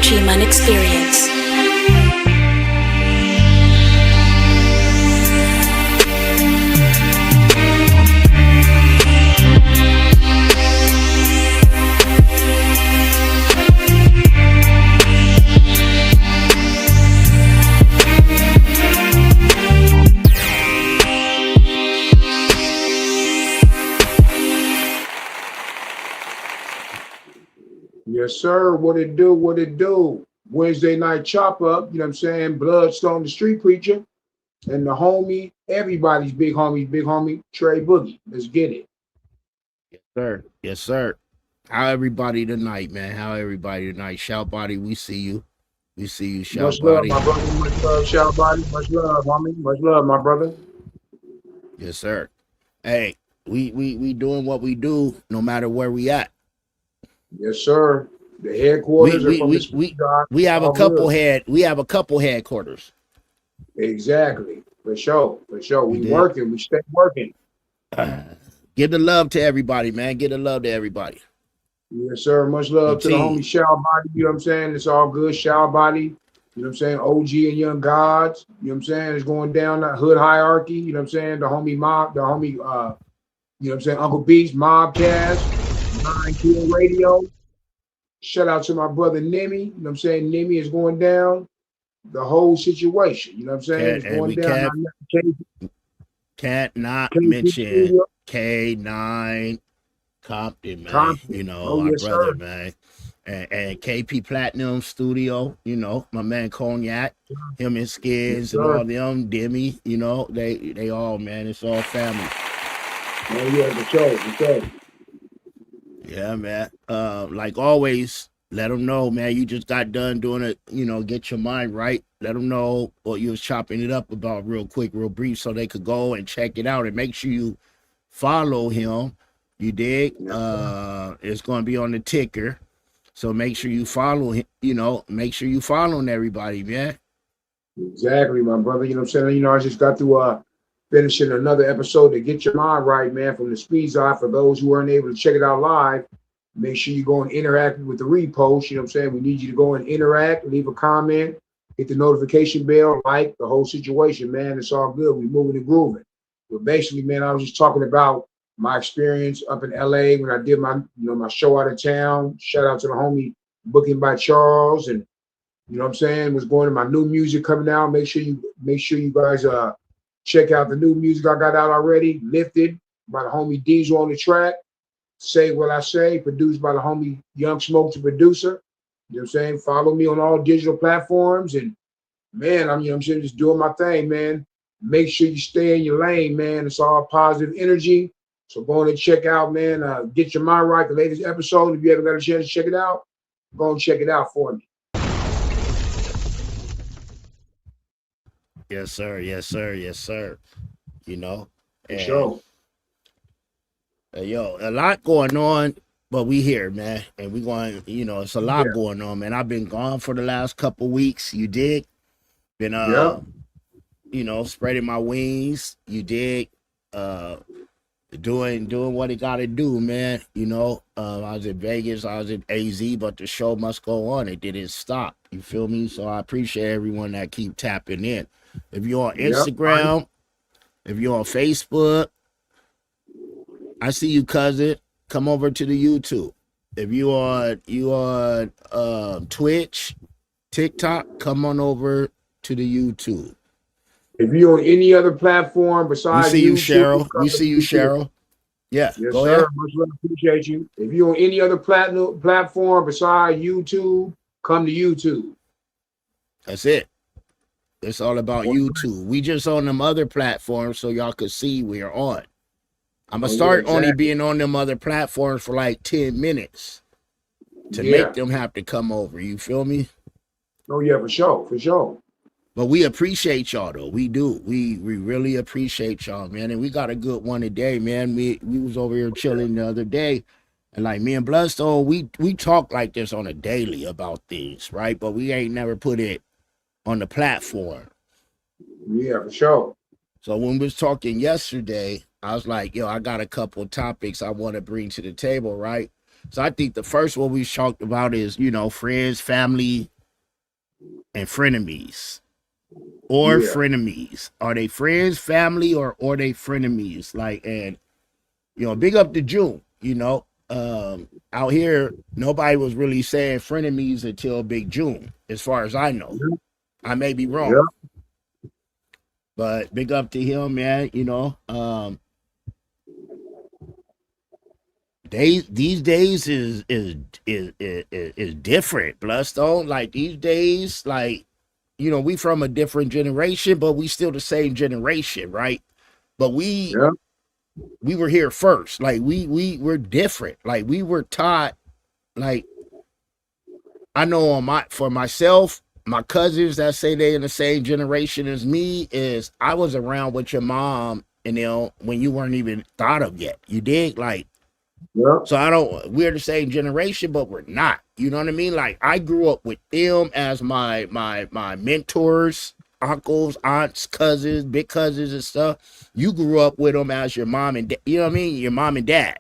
Human experience. Yes, sir. What it do? What it do? Wednesday night chop up, you know what I'm saying? Bloodstone, the street preacher, and the homie, everybody's big homie, Trey Boogie. Let's get it. Yes, sir. Yes, sir. How everybody tonight, man? How everybody tonight? Shout body, we see you. We see you, shout Much love, body. my brother. Much love, shout body. Much love, homie. Much love, my brother. Yes, sir. Hey, we doing what we do no matter where we at. Yes, sir. The We headquarters are we from the we street we, guy. we have a All couple good. headquarters. Exactly. For sure. For sure. You We did. working. We stay working. Give the love to everybody, man. Give the love to everybody. Yes, sir. Much love to the homie Continue. Shout Body. You know what I'm saying? It's all good. Shout Body. You know what I'm saying? OG and Young Gods. You know what I'm saying? It's going down that hood hierarchy. You know what I'm saying? The homie Mob, the homie, you know what I'm saying? Uncle Beast, Mobcast, 9 Kill Radio. Shout out to my brother Nemi. You know what I'm saying? Nemi is going down. The whole situation. You know what I'm saying? It's And going we down. can't not KP mention Studio. K9 Compton, man. Compton. You know, Oh, our yes, brother, sir. man. And KP Platinum Studio, you know, my man Cognac, him and Yes, Skids and sir. all them, Demi, you know, they all, man, it's all family. Oh, yeah, for sure. For sure. Yeah, man. Like always, let them know, man. You just got done doing it. You know, get your mind right. Let them know what you was chopping it up about real quick, real brief, so they could go and check it out and make sure you follow him. You dig? Yes, It's gonna be on the ticker, so make sure you follow him. You know, make sure you following everybody, man. exactly, my brother. You know what I'm saying? You know, I just got through finishing another episode to get your mind right, man, from the Speed Eye. For those who weren't able to check it out live, make sure you go and interact with the repost. You know what I'm saying? We need you to go and interact, leave a comment, hit the notification bell, like the whole situation, man. It's all good. We moving and grooving. But basically, man, I was just talking about my experience up in LA when I did my show out of town. Shout out to the homie Booking by Charles, and you know what I'm saying, was going to my new music coming out. Make sure you guys check out the new music I got out already. Lifted by the homie Diesel on the track. Say What I Say, produced by the homie Young Smoke, the producer. You know what I'm saying? Follow me on all digital platforms. And man, you know what I'm saying, just doing my thing, man. Make sure you stay in your lane, man. It's all positive energy. So go on and check out, man. Get Your Mind Right, the latest episode. If you ever got a chance to check it out, go and check it out for me. Yes, sir. Yes, sir. Yes, sir. You know, For and sure. yo, a lot going on, but we here, man, and we going. You know, it's a lot Yeah. going on, man. I've been gone for the last couple weeks. You dig? Been Yep. you know, spreading my wings. You dig? Doing what it got to do, man. You know, I was in Vegas, I was in AZ, but the show must go on. It didn't stop. You feel me? So I appreciate everyone that keep tapping in. If you're on Yep. Instagram, if you're on Facebook, I see you, cousin. Come over to the YouTube. If you on Twitch, TikTok, come on over to the YouTube. If you're on any other platform We besides see you, YouTube, Cheryl. We see you, Cheryl. Yeah, yes, go sir. ahead. Much love. Appreciate you. If you're on any other platform besides YouTube, come to YouTube. That's it. It's all about Well, YouTube. We just on them other platforms so y'all could see we're on. I'm oh, gonna yeah, start only exactly. being on them other platforms for like 10 minutes to Yeah. make them have to come over. You feel me? Oh, yeah, for sure. For sure. But we appreciate y'all though. We do. We really appreciate y'all, man. And we got a good one today, man. We was over here chilling the other day. And like me and Bloodstone, we talk like this on a daily about things, right? But we ain't never put it on the platform. Yeah, for sure. So when we was talking yesterday, I was like, yo, I got a couple of topics I want to bring to the table, right? So I think the first one we talked about is, you know, friends, family, and frenemies. Or Yeah. frenemies. Are they friends, family, or are they frenemies? Like, and big up to June. Out here, nobody was really saying frenemies until Big June, as far as I know. Yeah. I may be Yeah. wrong, but big up to him, man. These days is different, Bloodstone. Like these days, like we from a different generation, but we still the same generation, right? But Yeah. we were here first. Like we were different. Like we were taught. Like I know for myself, my cousins that say they in the same generation as me is I was around with your mom and when you weren't even thought of yet. You dig? Like Yeah. so we're the same generation, but we're not. You know what I mean? Like I grew up with them as my mentors, uncles, aunts, cousins, big cousins and stuff. You grew up with them as your mom and you know what I mean? Your mom and dad.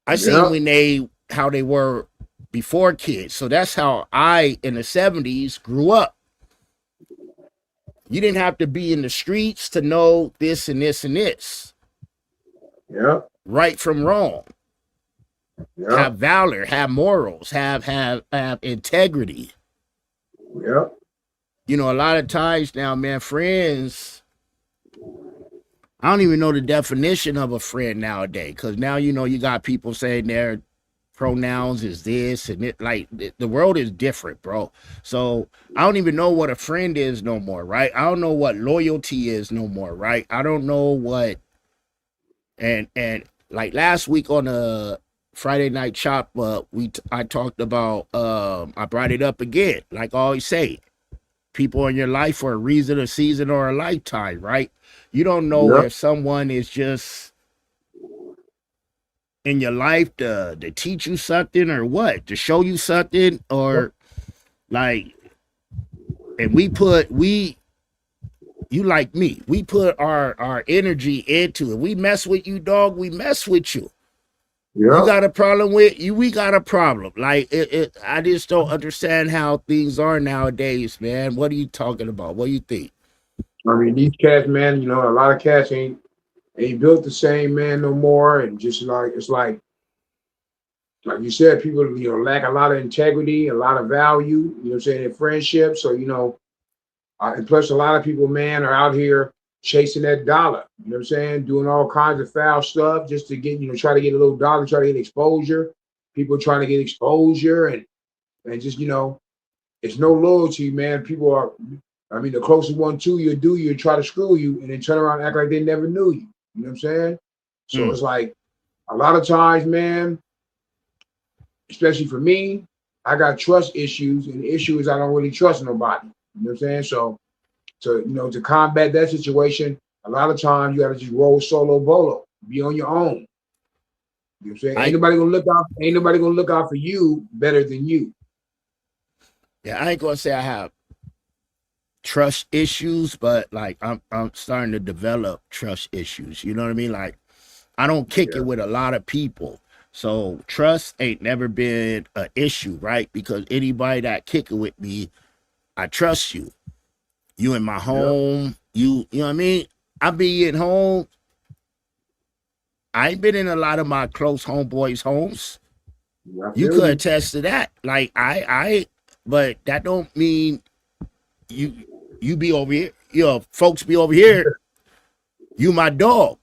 I seen Yeah. how they were before kids. So that's how I in the 70s grew up. You didn't have to be in the streets to know this and this and this. Yeah. Right from wrong. Yeah. Have valor, have morals, have integrity. Yeah. A lot of times now, man, friends, I don't even know the definition of a friend nowadays. Cause now you got people saying their pronouns is this and it, like the world is different, bro. So I don't even know what a friend is no more, right? I don't know what loyalty is no more, right? I don't know what and like last week on a Friday night chop I talked about I brought it up again, like I always say, people in your life for a reason, a season, or a lifetime, right? You don't know Yeah. if someone is just in your life to teach you something or what, to show you something, or like, and you like me, we put our energy into it. We mess with you, dog, we mess with you. You Yeah. got a problem with you, we got a problem. Like I just don't understand how things are nowadays, man. What are you talking about? What do you think? I mean, these cats, man, a lot of cats ain't built the same, man, no more. And just like it's like you said, people, lack a lot of integrity, a lot of value, what I'm saying, in friendship. So, and plus a lot of people, man, are out here chasing that dollar, what I'm saying, doing all kinds of foul stuff just to get, try to get a little dollar, try to get exposure. People trying to get exposure and just, it's no loyalty, man. People are, I mean, the closest one to you try to screw you and then turn around and act like they never knew you. You know what I'm saying? So Mm. it's like a lot of times, man, especially for me, I got trust issues, and the issue is I don't really trust nobody. You know what I'm saying? So to combat that situation, a lot of times you gotta just roll solo bolo, be on your own. You know what I'm saying? I Ain't nobody gonna look out for you better than you. Yeah, I ain't gonna say I have trust issues, but like I'm starting to develop trust issues. You know what I mean? Like I don't kick Yeah, it with a lot of people. So trust ain't never been an issue, right? Because anybody that kick it with me, I trust you. You in my yeah, home, you know what I mean? I be at home. I ain't been in a lot of my close homeboys' homes. yeah. I You feel could you. attest to that. Like but that don't mean you you be over here. Folks be over here. You my dog.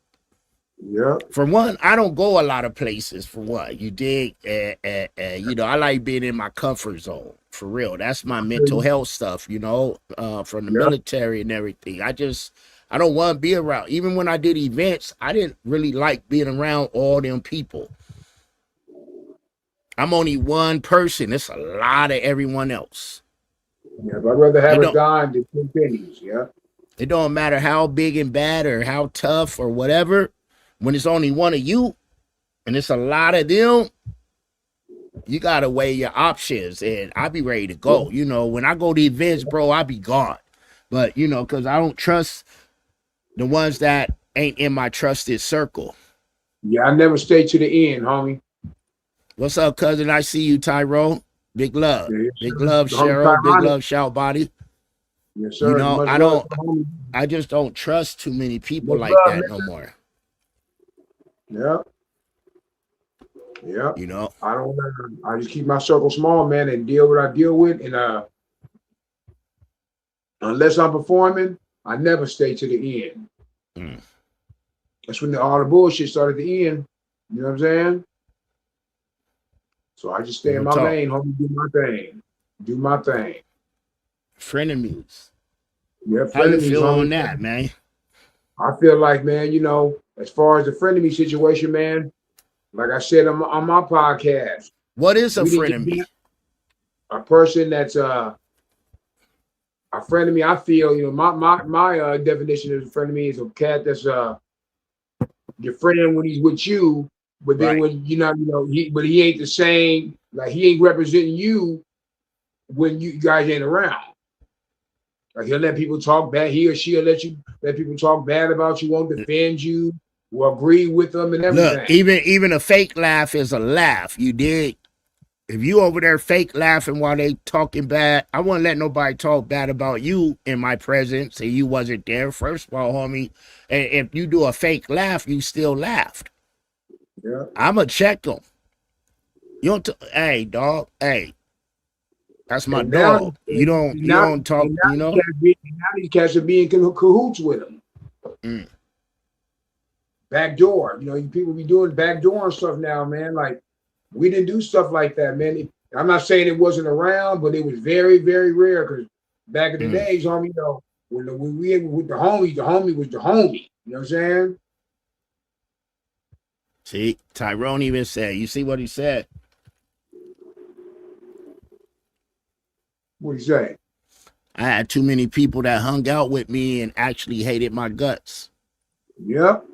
Yeah, For one, I don't go a lot of places. For one, you dig, I like being in my comfort zone. For real, that's my I feel mental you. health stuff. From the Yeah, military and everything. I don't want to be around. Even when I did events, I didn't really like being around all them people. I'm only one person. It's a lot of everyone else. yeah. But I'd rather It have a don't dime than 10 pennies. Yeah, it don't matter how big and bad or how tough or whatever. When it's only one of you and it's a lot of them, you gotta weigh your options, and I be ready to yeah, go. When I go to events, bro, I be gone. But because I don't trust the ones that ain't in my trusted circle. yeah. I never stay to the end, homie. What's up, cousin? I see you, Tyrone. Big love. Yeah, yes, Big sir. love, The homie Cheryl. Big Tyronic. love, Shout Body. Yes, You sir. know, Much I love don't to the homie. I just don't trust too many people Much like love, that man. no more. Yeah, yeah. You know? I don't. I just keep my circle small, man, and deal what I deal with. And unless I'm performing, I never stay to the end. Mm. That's when all the bullshit started to end. You know what I'm saying? So I just stay in Real my talk. lane, homie. Do my thing. Do my thing. Frenemies. Yeah, How you frenemies, feel on homie. that, man? I feel like, man, as far as the frenemy situation, man, like I said on my podcast, What is a we didn't get frenemy? that. A person that's a frenemy. I feel, my definition of a frenemy is a cat that's your friend when he's with you, but then Right. when he ain't the same. Like he ain't representing you when you guys ain't around. Like he'll let people talk bad. He or she'll let people talk bad about you, won't defend you, will agree with them and Look, everything. even a fake laugh is a laugh. You dig? If you over there fake laughing while they talking bad, I wouldn't let nobody talk bad about you in my presence and you wasn't there. First of all, homie, and if you do a fake laugh, you still laughed. Yeah. I'ma check them. You don't. Hey, dog. Hey, that's my And now, dog. You and don't. You now, don't talk. and You know. now these cats are being cahoots with him. Mm. Backdoor. People be doing backdoor and stuff now, man. Like we didn't do stuff like that, man. I'm not saying it wasn't around, but it was very, very rare. Because back in the Mm. days, homie, when we were with the homie was the homie. You know what I'm saying? See, Tyrone even said. You see what he said? What do you say? I had too many people that hung out with me and actually hated my guts. Yep.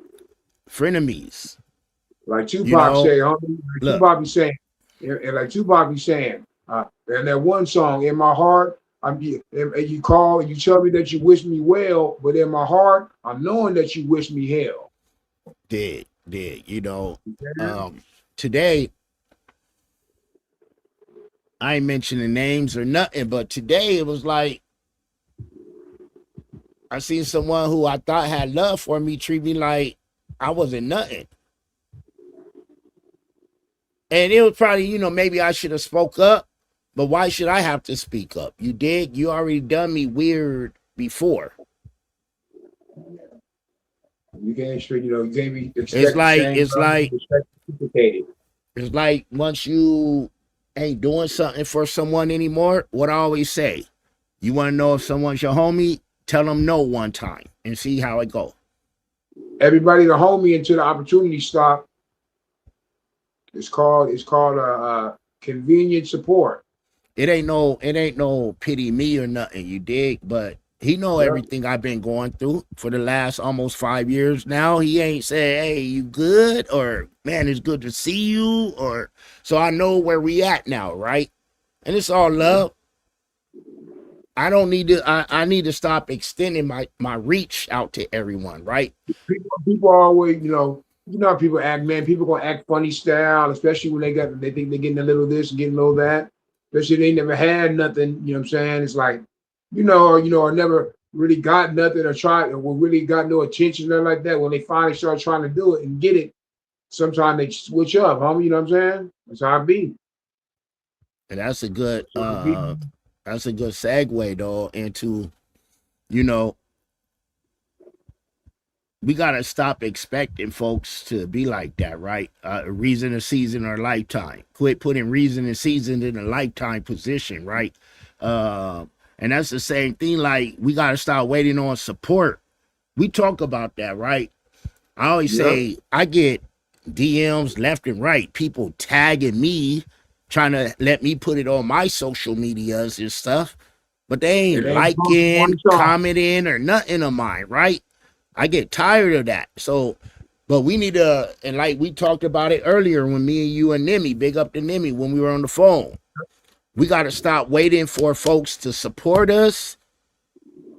Frenemies. Like Tupac You know. say, homie. Like Look. Tupac be saying, and like Tupac be saying, and that one song, "In My Heart," and you call and you tell me that you wish me well, but in my heart, I'm knowing that you wish me hell. Did. You know. Yeah. Today, I ain't mentioning names or nothing, but today it was like I seen someone who I thought had love for me treat me like I wasn't nothing. And it was probably, maybe I should have spoke up, but why should I have to speak up? You dig? You already done me weird before. You can't be It's expect the like same it's love and like respect reciprocated. it's like once you ain't doing something for someone anymore, what I always say, you want to know if someone's your homie, tell them no one time and see how it go. Everybody the homie until the opportunity stop. It's called convenient support. It ain't no pity me or nothing, you dig? But he know Yep. everything I've been going through for the last almost 5 years now. He ain't said, hey, you good? Or man, it's good to see you. Or so I know where we at now, right? And it's all love. I don't need to I need to stop extending my reach out to everyone, right? People always, how people act, man. People gonna act funny style, especially when they think they're getting a little this and getting a little that. Especially they never had nothing. You know what I'm saying? It's like, or never really got nothing or tried or really got no attention or like that. When they finally start trying to do it and get it, sometimes they switch up, homie. You know what I'm saying? That's how I be. And that's So I be. a good segue though into, you know, we gotta stop expecting folks to be like that, right? Reason, a season, or a lifetime. Quit putting reason and season in a lifetime position, right? And that's the same thing. Like we gotta start waiting on support. We talk about that, right? I always Yep. say I get DMs left and right, people tagging me, trying to let me put it on my social medias and stuff, but they ain't It ain't one liking, song. commenting, or nothing of mine, right? I get tired of that. So, but we need to, and like we talked about it earlier when me and you and Nimi, big up to Nimi when we were on the phone. We got to stop waiting for folks to support us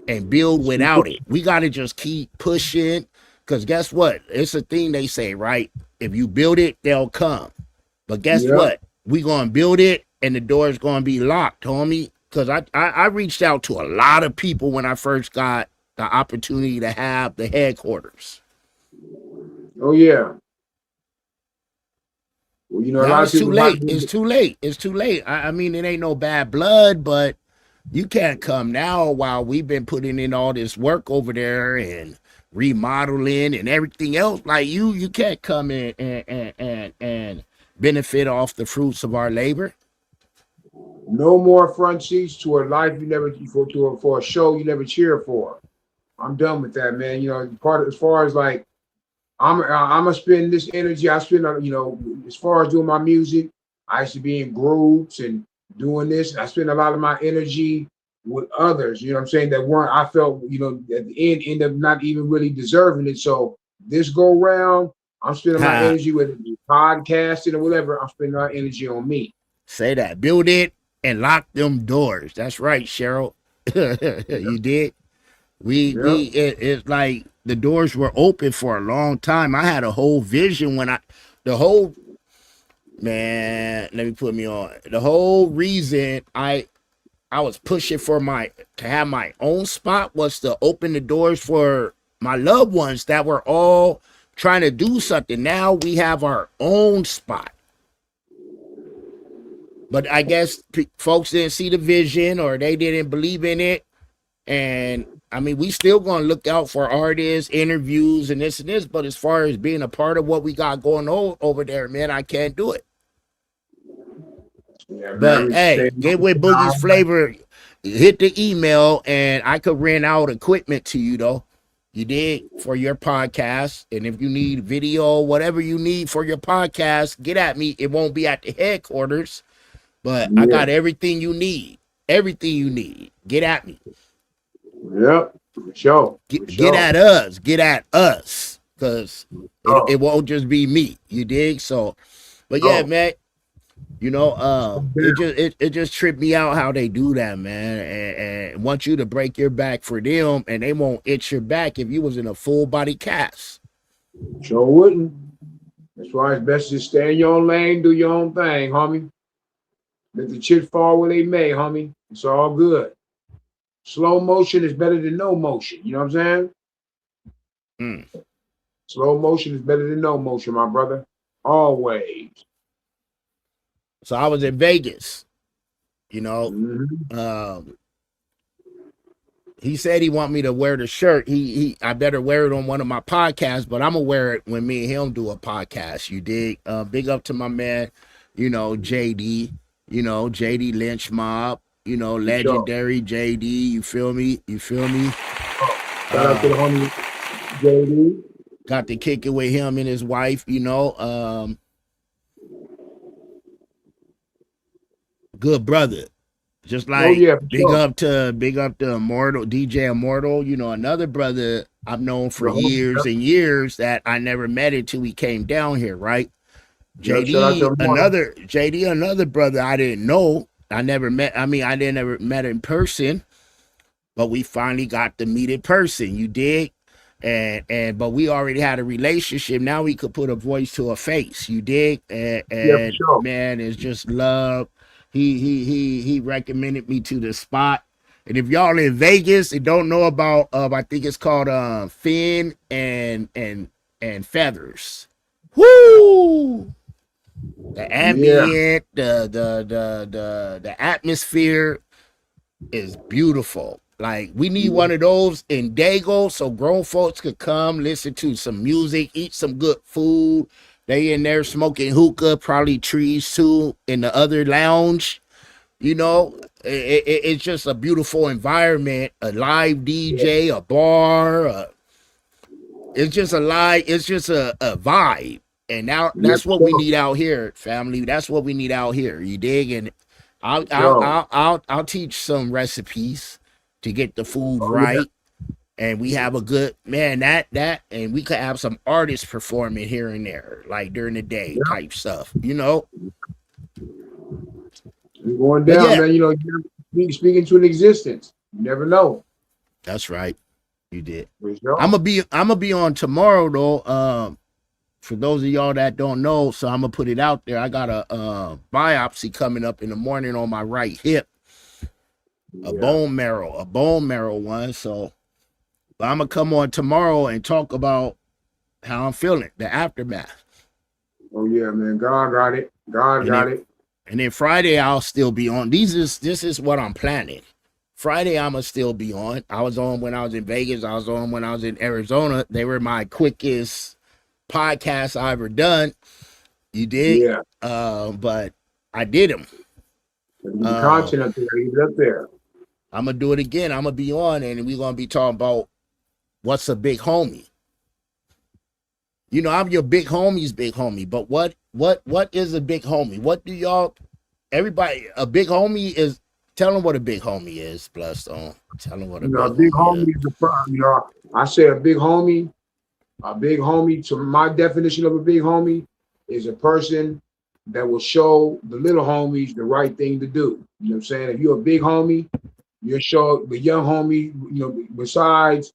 and build without it. We got to just keep pushing because guess what? It's a thing they say, right? If you build it, they'll come. But guess Yep. what? We going to build it and the door's going to be locked, homie. Because I reached out to a lot of people when I first got the opportunity to have the headquarters. Oh yeah. Well, a Now lot of it's too people might late. be. It's too late. It's too late. I mean, it ain't no bad blood, but you can't come now while we've been putting in all this work over there and remodeling and everything else. Like you can't come in and benefit off the fruits of our labor. No more front seats to a life you never for a show you never cheer for. I'm done with that, man. Part of, as far as like I'm gonna spend this energy I spend on, as far as doing my music. I used to be in groups and doing this. I spend a lot of my energy with others, you know what I'm saying, that weren't, I felt, at the end up not even really deserving it. So this go round, I'm spending my Ha, energy with podcasting or whatever. I'm spending my energy on me. say that. Build it and lock them doors. That's right, Cheryl. You did. Yep. It's like the doors were open for a long time. I had a whole vision when the whole man, let me put me on. The whole reason I was pushing for to have my own spot was to open the doors for my loved ones that were all trying to do something. Now we have our own spot. But I guess folks didn't see the vision or they didn't believe in it. And I mean, we still gonna look out for artists, interviews, and this. But as far as being a part of what we got going on over there, man, I can't do it. Yeah, man. But We hey, stay get with Boogie's Flavor, hit the email, and I could rent out equipment to you though. You did for your podcast, and if you need video, whatever you need for your podcast, get at me. It won't be at the headquarters, but I Yeah. got everything you need. Everything you need. Get at me. Yep. For sure. For Get sure. at us. Get at us. Because Oh, it won't just be me. You dig? So, but yeah, oh. man, it just tripped me out how they do that, man, and want you to break your back for them, and they won't itch your back if you was in a full body cast. Sure wouldn't. That's why it's best to stay in your own lane, do your own thing, homie. Let the chips fall where they may, homie. It's all good. Slow motion is better than no motion. You know what I'm saying? Mm. Slow motion is better than no motion, my brother. Always. So I was in Vegas, you know. Mm-hmm. Um, he said he want me to wear the shirt. I better wear it on one of my podcasts, but I'm gonna wear it when me and him do a podcast. You dig? Big up to my man, JD. JD Lynch Mob. For sure. Legendary JD. You feel me? You feel me? Oh, shout out to the homie JD. Got to kick it with him and his wife. Good brother. Just Oh like yeah, for sure. big up to Immortal, DJ Immortal, another brother I've known for The homie. years Yep. and years that I never met until he came down here, right? Yep. Shout out to Immortal. JD, another brother I didn't know. I never met, I didn't ever met in person, but we finally got to meet in person. You dig? But we already had a relationship. Now we could put a voice to a face. You dig? Yeah, for And sure. man, it's just love. He recommended me to the spot. And if y'all in Vegas and don't know about I think it's called Fin and Feathers. Woo! The Yeah. ambient, the atmosphere is beautiful. Like we need Yeah. one of those in Dago so grown folks could come listen to some music, eat some good food. They in there smoking hookah, probably trees too in the other lounge. It's just a beautiful environment. A live Yeah. DJ, a bar. It's just a vibe. And now Yeah, that's for what we sure. need out here, family. That's what we need out here. You dig? And I'll For I'll sure. I'll I'll teach some recipes to get the food Oh yeah. right. And we have a good man and we could have some artists performing here and there, like during the day Yeah. type stuff, We're going But down, yeah, man. Speaking to an existence. You never know. that's right. You did. For I'm sure. gonna be on tomorrow though. for those of y'all that don't know, so I'm gonna put it out there. I got a biopsy coming up in the morning on my right hip, a Yeah. bone marrow one. So but I'm gonna come on tomorrow and talk about how I'm feeling, the aftermath. Oh yeah, man. God got it. God And then got it. and then Friday I'll still be on. This is what I'm planning. Friday I'ma still be on. I was on when I was in Vegas. I was on when I was in Arizona. They were my quickest podcasts I ever done. You did, Yeah. but I did them. The Uh, content up there, leave it up there. I'm gonna do it again. I'm gonna be on, and we're gonna be talking about what's a big homie. You know, I'm your big homie's big homie, but what is a big homie? What do y'all? Everybody, a big homie is. Tell them what a big homie is, Bloodstone. Tell them what a You know, a big big homie is. homie is you know, I say a big homie. A big homie, to my definition of a big homie, is a person that will show the little homies the right thing to do. You know what I'm saying? If you're a big homie, you'll show the young homie, you know, besides,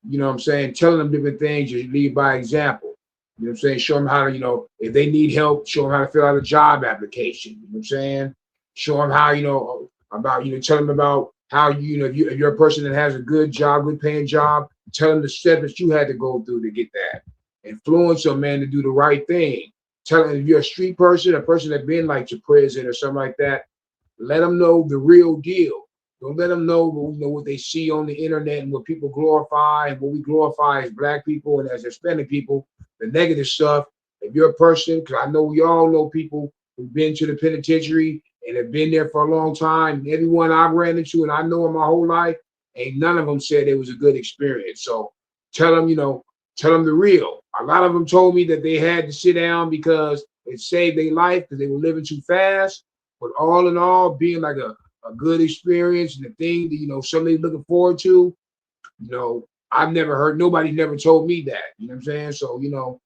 you know what I'm saying, telling them different things, you lead by example. You know what I'm saying? Show them how to, you know, if they need help, show them how to fill out a job application. You know what I'm saying? Show them how, you know, about, you know, tell them about how, you know, if you're a person that has a good job, good paying job, tell them the steps that you had to go through to get that. Influence a man to do the right thing. Tell them if you're a street person, a person that been like to prison or something like that, let them know the real deal. Don't let them know, you know, what they see on the internet and what people glorify and what we glorify as black people and as Hispanic people, the negative stuff. If you're a person, because I know we all know people who've been to the penitentiary and have been there for a long time. Everyone I've ran into and I know in my whole life, ain't none of them said it was a good experience. So tell them, you know, tell them the real. A lot of them told me that they had to sit down because it saved their life because they were living too fast. But all in all, being like a good experience and the thing that, you know, something looking forward to, you know, I've never heard, nobody never told me that. You know what I'm saying? So, you know,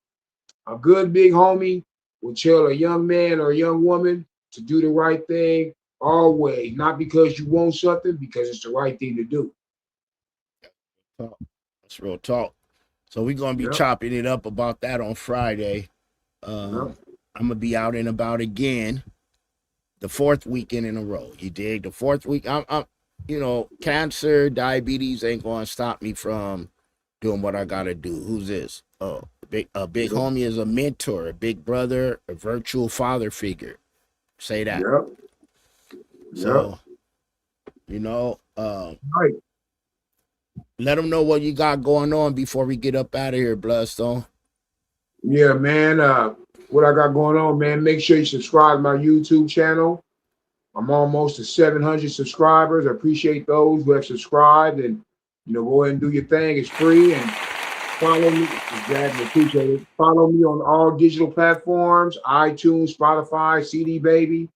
a good big homie will tell a young man or a young woman to do the right thing always, not because you want something, because it's the right thing to do. Talk. That's real talk. So we're gonna be Yep. chopping it up about that on Friday. Yep. I'm gonna be out and about again, the fourth weekend in a row. You dig? The fourth week. You know, cancer, diabetes ain't gonna stop me from doing what I gotta do. Who's this? Oh, a big Yep. homie is a mentor, a big brother, a virtual father figure. Say that. Yep. Yep. So, you know, Right. let them know what you got going on before we get up out of here, Bloodstone. Yeah, man. What I got going on, man, make sure you subscribe to my YouTube channel. I'm almost to 700 subscribers. I appreciate those who have subscribed and, you know, go ahead and do your thing. It's free and follow me. Exactly. Appreciate it. Follow me on all digital platforms, iTunes, Spotify, CD Baby.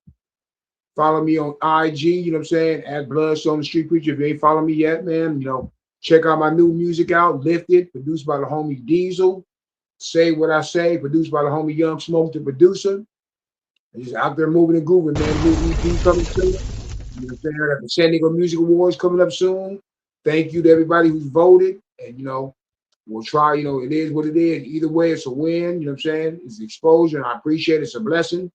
Follow me on IG, you know what I'm saying? At Bloodstone the Street Preacher. If you ain't follow me yet, man, you know, check out my new music out, Lifted, produced by the homie Diesel. Say What I Say, produced by the homie Young Smoke, the producer. And just out there moving and grooving, man. New EP coming soon. You know what I'm saying? I got the San Diego Music Awards coming up soon. Thank you to everybody who's voted. And, you know, we'll try, you know, it is what it is. Either way, it's a win. You know what I'm saying? It's exposure, and I appreciate it. It's a blessing.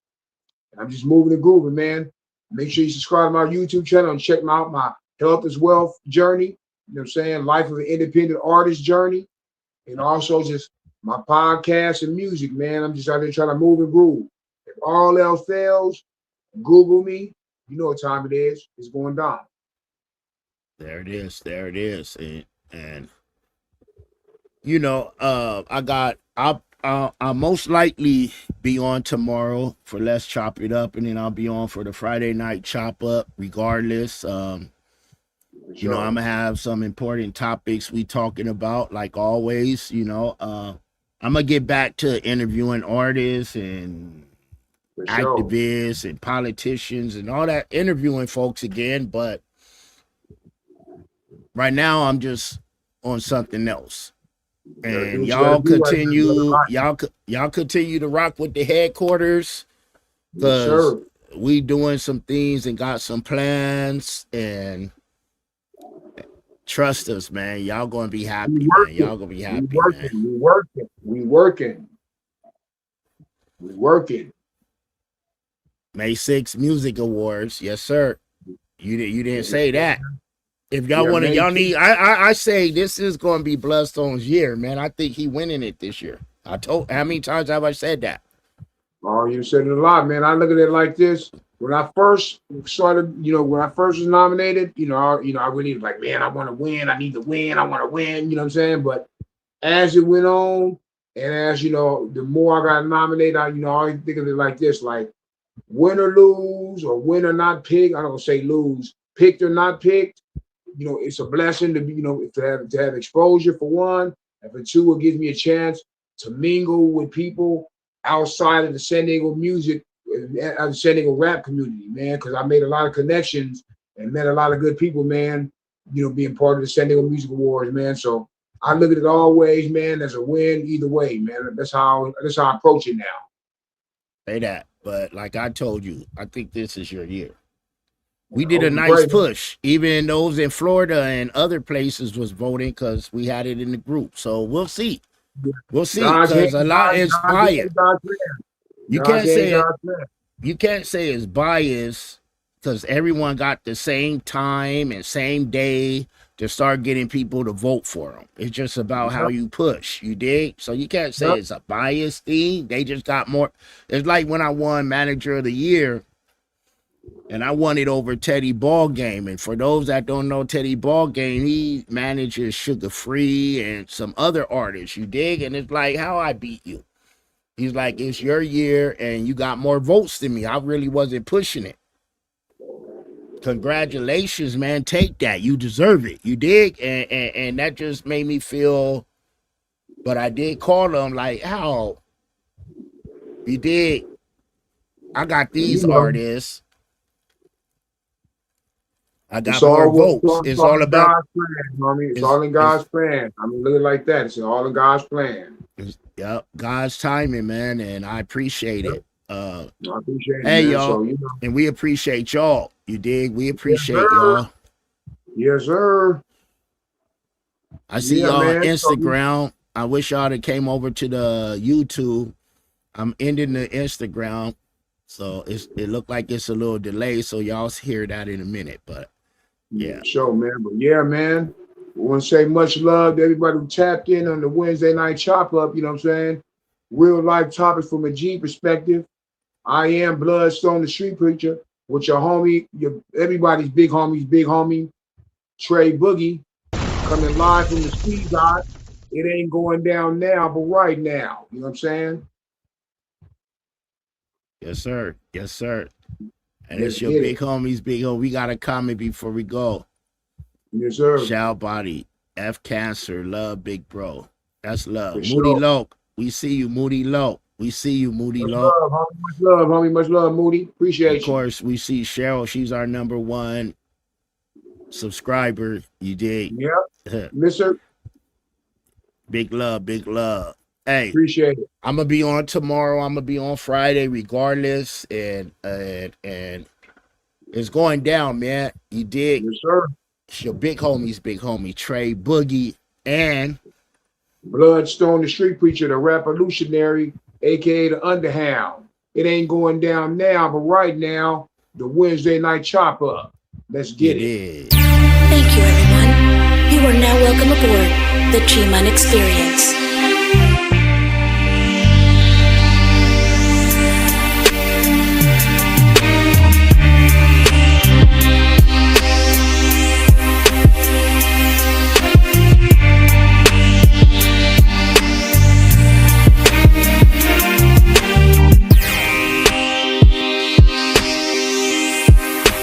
And I'm just moving and grooving, man. Make sure you subscribe to my YouTube channel and check out my health as wealth journey. You know what I'm saying? Life of an independent artist journey. And also just my podcast and music, man. I'm just out there trying to move and groove. If all else fails, Google me. You know what time it is. It's going down. There it is. There it is. And you know, I'll most likely be on tomorrow for Let's Chop It Up, and then I'll be on for the Friday night chop up regardless. For You know, I'm sure. gonna have some important topics we talking about, like always, you know. I'm gonna get back to interviewing artists and For sure. activists and politicians and all that, interviewing folks again, but right now I'm just on something else. You gotta do And what you gotta do right now, brother. Right. y'all continue to rock with the headquarters, Yes, because sir. we doing some things and got some plans, and trust us, man. Y'all gonna be We happy, man. working. Y'all gonna be We happy, man. working. We working. We working. We working. May 6th Music Awards. Yes, sir. You didn't say that. If y'all want to, May y'all 6th. need. I say this is going to be Bloodstone's year, man. I think he winning it this year. I told. How many times have I said that? Oh, you said it a lot, man. I look at it like this. When I first started, when I first was nominated, I really was like, man, I want to win. I need to win. I want to win. You know what I'm saying? But as it went on, and as the more I got nominated, I always think of it like this: like win or lose, or win or not picked. I don't say lose, picked or not picked. It's a blessing to be, to have exposure for one, and for two, it gives me a chance to mingle with people outside of the San Diego music, the San Diego rap community, man, because I made a lot of connections and met a lot of good people, man, being part of the San Diego Music Awards, man. So I look at it always, man, as a win either way, man. That's how I approach it now. Say that. But like I told you, I think this is your year. We did a nice Great. push. Even those in Florida and other places was voting because we had it in the group. So we'll see. We'll see, because a lot is biased. You can't say it's biased because everyone got the same time and same day to start getting people to vote for them. It's just about how you push. You dig? So you can't say it's a biased thing. They just got more. It's like when I won Manager of the Year, and I won it over Teddy Ballgame. And for those that don't know Teddy Ballgame, he manages Sugar Free and some other artists. You dig? And it's like, how I beat you? He's like, it's your year and you got more votes than me. I really wasn't pushing it. Congratulations, man. Take that. You deserve it. You dig? And that just made me feel, but I did call him like, how? You dig? I got these artists. I got more votes. It's all about God's plan, homie. It's all in God's plan. I mean, look at it like that. It's all in God's plan. Yep, God's timing, man, and I appreciate it. I appreciate it. Hey, man. y'all, So, and we appreciate y'all. You dig? We appreciate y'all. Yes, sir. I see y'all on Instagram. I wish y'all that came over to the YouTube. I'm ending the Instagram, so it looked like it's a little delay. So y'all hear that in a minute, but yeah, sure, man. But yeah, man. I want to say much love to everybody who tapped in on the Wednesday night chop up. You know what I'm saying? Real life topics from a G perspective. I am Bloodstone, the street preacher, with your homie, everybody's big homie, Trey Boogie, coming live from the speed dot. It ain't going down now, but right now. You know what I'm saying? Yes, sir. Yes, sir. And it's your big homies, big homie. We got a comment before we go. Yes, sir. Shout Body, F Cancer, love, big bro. That's love. For Moody sure. Loke, we see you, Moody Loke. We see you, Moody Much Loke. love, homie. Much love, homie. Much love, Moody. Appreciate you. Of course, we see Cheryl. She's our #1 subscriber. You dig? Yep. Mister. Big love, big love. Hey, appreciate it. I'm gonna be on tomorrow. I'm gonna be on Friday, regardless, and it's going down, man. You dig? Yes, sir. It's your big homie, Trey Boogie, and Bloodstone, the street preacher, the revolutionary, aka the Underhound. It ain't going down now, but right now, the Wednesday night chop up. Let's get it. Thank you, everyone. You are now welcome aboard the G-Man Experience.